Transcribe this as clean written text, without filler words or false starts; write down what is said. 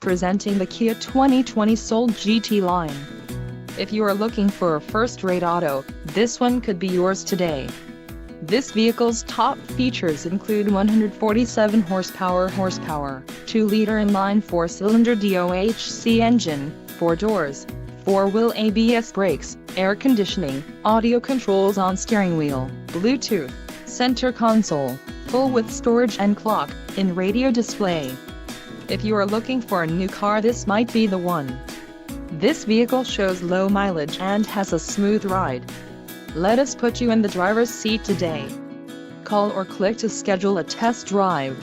Presenting the Kia 2020 Soul GT line. If you are looking for a first-rate auto, this one could be yours today. This vehicle's top features include 147 horsepower, 2-liter inline 4-cylinder DOHC engine, 4 doors, 4-wheel ABS brakes, air conditioning, audio controls on steering wheel, Bluetooth, center console, full-width storage and clock-in radio display. If you are looking for a new car, this might be the one. This vehicle shows low mileage and has a smooth ride. Let us put you in the driver's seat today. Call or click to schedule a test drive.